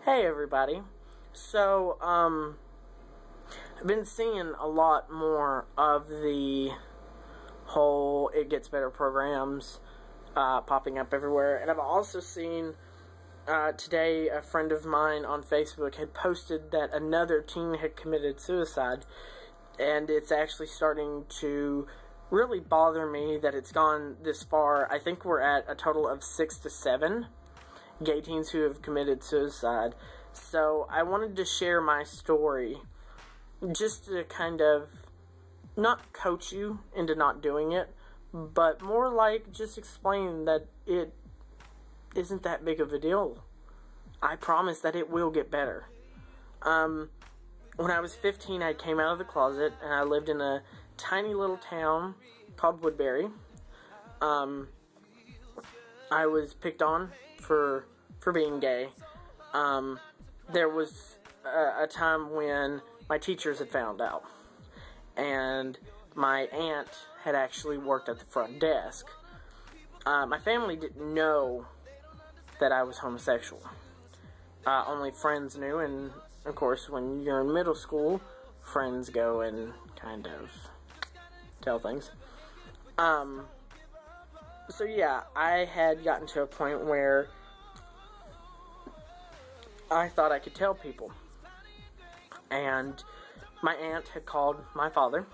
Hey everybody. So, I've been seeing a lot more of the whole It Gets Better programs popping up everywhere. And I've also seen today a friend of mine on Facebook had posted that another teen had committed suicide. And it's actually starting to really bother me that it's gone this far. I think we're at a total of 6 to 7 gay teens who have committed suicide. So I wanted to share my story just to kind of not coach you into not doing it, but more like just explain that it isn't that big of a deal. I promise that it will get better. When I was 15, I came out of the closet and I lived in a tiny little town called Woodbury. I was picked on for being gay. There was a time when my teachers had found out, and my aunt had actually worked at the front desk. My family didn't know that I was homosexual. Only friends knew, and of course when you're in middle school, friends go and kind of tell things. So yeah, I had gotten to a point where I thought I could tell people. And my aunt had called my father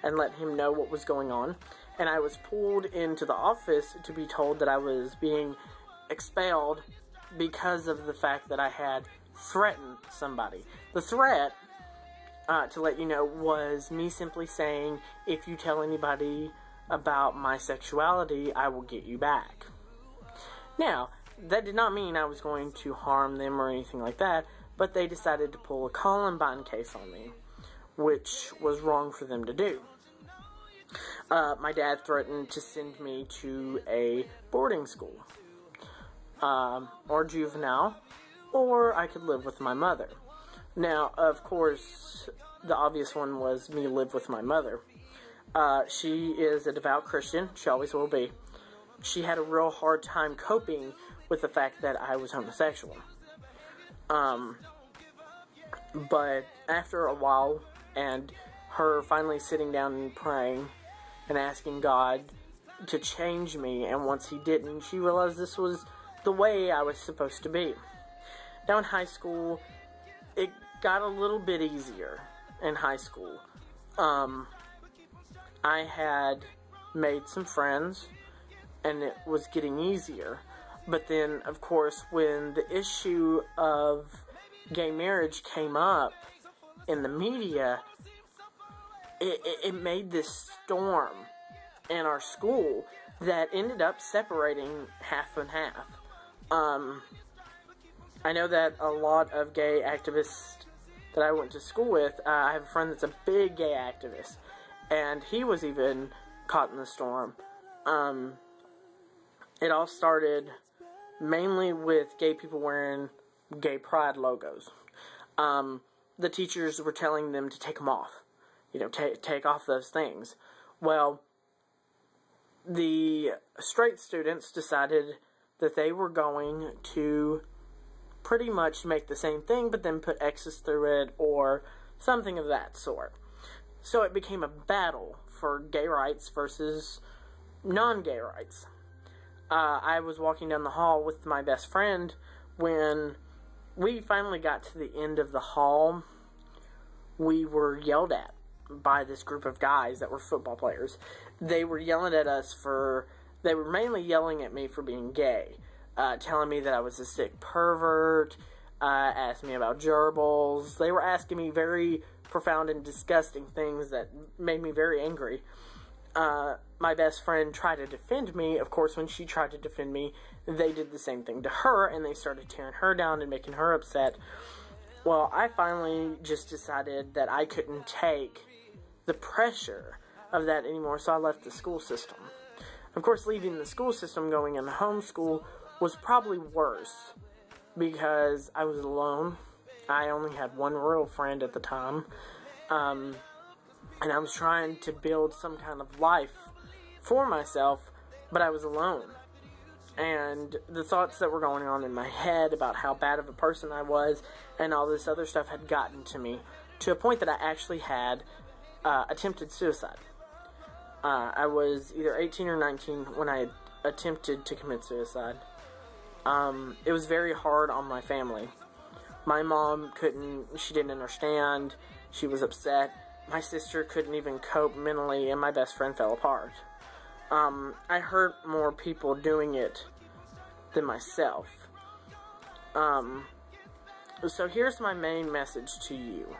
and let him know what was going on. And I was pulled into the office to be told that I was being expelled because of the fact that I had threatened somebody. The threat, to let you know, was me simply saying, if you tell anybody about my sexuality, I will get you back. Now, that did not mean I was going to harm them or anything like that, but they decided to pull a Columbine case on me, which was wrong for them to do. My dad threatened to send me to a boarding school, or juvenile, or I could live with my mother. Now, of course, the obvious one was me live with my mother. She is a devout Christian. She always will be. She had a real hard time coping with the fact that I was homosexual. But after a while, and her finally sitting down and praying and asking God to change me, and once he didn't, she realized this was the way I was supposed to be. Now in high school, it got a little bit easier in high school. I had made some friends, and it was getting easier. But then, of course, when the issue of gay marriage came up in the media, it made this storm in our school that ended up separating half and half. I know that a lot of gay activists that I went to school with, I have a friend that's a big gay activist, and he was even caught in the storm. It all started mainly with gay people wearing gay pride logos. The teachers were telling them to take them off. You know, take off those things. Well, the straight students decided that they were going to pretty much make the same thing, but then put X's through it, or something of that sort. So it became a battle for gay rights versus non-gay rights. I was walking down the hall with my best friend when we finally got to the end of the hall. We were yelled at by this group of guys that were football players. They were yelling at us they were mainly yelling at me for being gay, telling me that I was a sick pervert, asking me about gerbils. They were asking me very profound and disgusting things that made me very angry. My best friend tried to defend me. Of course, when she tried to defend me, they did the same thing to her, and they started tearing her down and making her upset. Well, I finally just decided that I couldn't take the pressure of that anymore, so I left the school system. Of course, leaving the school system, going into homeschool, was probably worse, because I was alone. I only had one real friend at the time, and I was trying to build some kind of life for myself, but I was alone. And the thoughts that were going on in my head about how bad of a person I was and all this other stuff had gotten to me to a point that I actually had attempted suicide. I was either 18 or 19 when I attempted to commit suicide. It was very hard on my family. My mom she didn't understand. She was upset. My sister couldn't even cope mentally, and my best friend fell apart. I hurt more people doing it than myself. So here's my main message to you.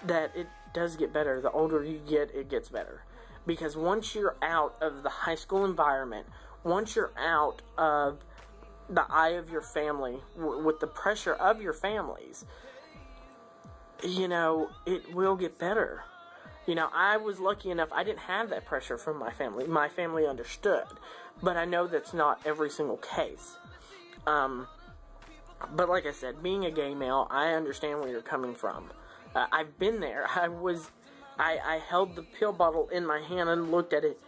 That it does get better. The older you get, it gets better. Because once you're out of the high school environment, once you're out of the eye of your family, with the pressure of your families, it will get better. I was lucky enough, I didn't have that pressure from my family. My family understood. But I know that's not every single case. But like I said, being a gay male, I understand where you're coming from. I've been there. I held the pill bottle in my hand and looked at it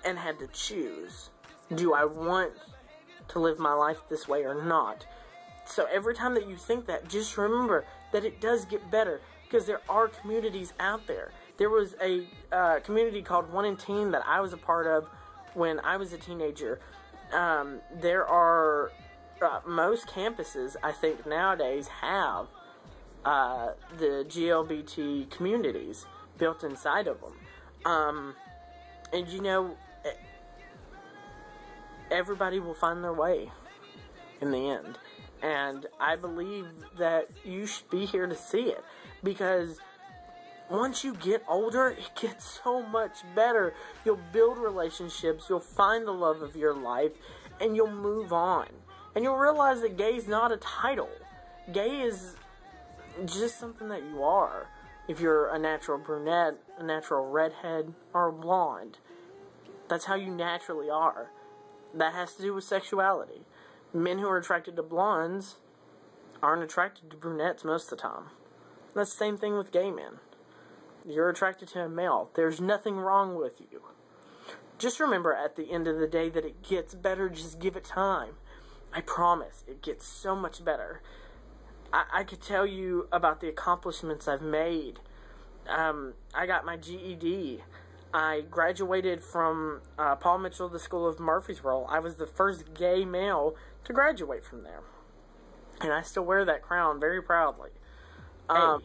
and had to choose. Do I want to live my life this way or not? So every time that you think that, just remember that it does get better, because there are communities out there. There was a community called One in Teen that I was a part of when I was a teenager. There are most campuses, I think, nowadays have the GLBT communities built inside of them. And everybody will find their way in the end. And I believe that you should be here to see it, because once you get older, it gets so much better. You'll build relationships, you'll find the love of your life, and you'll move on. And you'll realize that gay is not a title. Gay is just something that you are. If you're a natural brunette, a natural redhead, or a blonde, that's how you naturally are. That has to do with sexuality. Men who are attracted to blondes aren't attracted to brunettes most of the time. That's the same thing with gay men. You're attracted to a male. There's nothing wrong with you. Just remember at the end of the day that it gets better. Just give it time. I promise. It gets so much better. I could tell you about the accomplishments I've made. I got my GED. I graduated from Paul Mitchell, the School of Murfreesboro. I was the first gay male to graduate from there. And I still wear that crown very proudly. I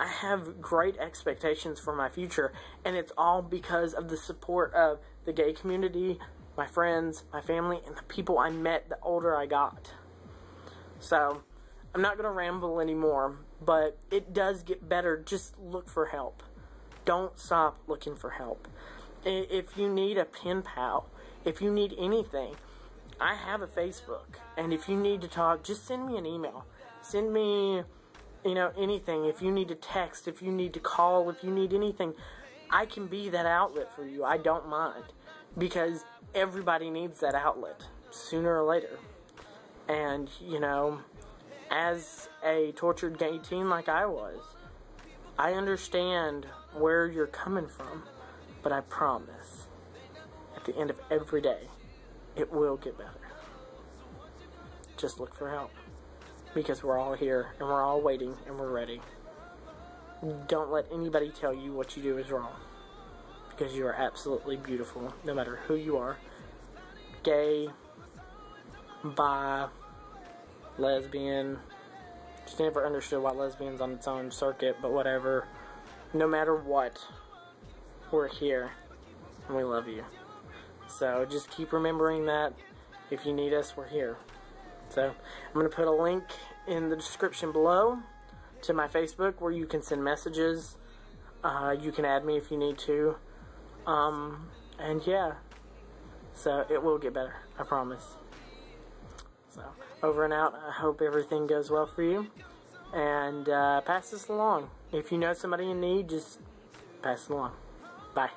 have great expectations for my future, and it's all because of the support of the gay community, my friends, my family, and the people I met the older I got. So, I'm not going to ramble anymore, but it does get better. Just look for help. Don't stop looking for help. If you need a pen pal, if you need anything, I have a Facebook. And if you need to talk, just send me an email. Send me, anything. If you need to text, if you need to call, if you need anything, I can be that outlet for you. I don't mind. Because everybody needs that outlet sooner or later. And, as a tortured gay teen like I was, I understand where you're coming from, but I promise, at the end of every day, it will get better. Just look for help, because we're all here, and we're all waiting, and we're ready. Don't let anybody tell you what you do is wrong, because you are absolutely beautiful, no matter who you are. Gay, bi, lesbian. Just never understood why lesbian's on its own circuit, but whatever. No matter what, we're here, and we love you. So just keep remembering that. If you need us, we're here. So I'm going to put a link in the description below to my Facebook where you can send messages. You can add me if you need to. And yeah, so it will get better, I promise. So, over and out. I hope everything goes well for you. And pass this along. If you know somebody in need, just pass it along. Bye.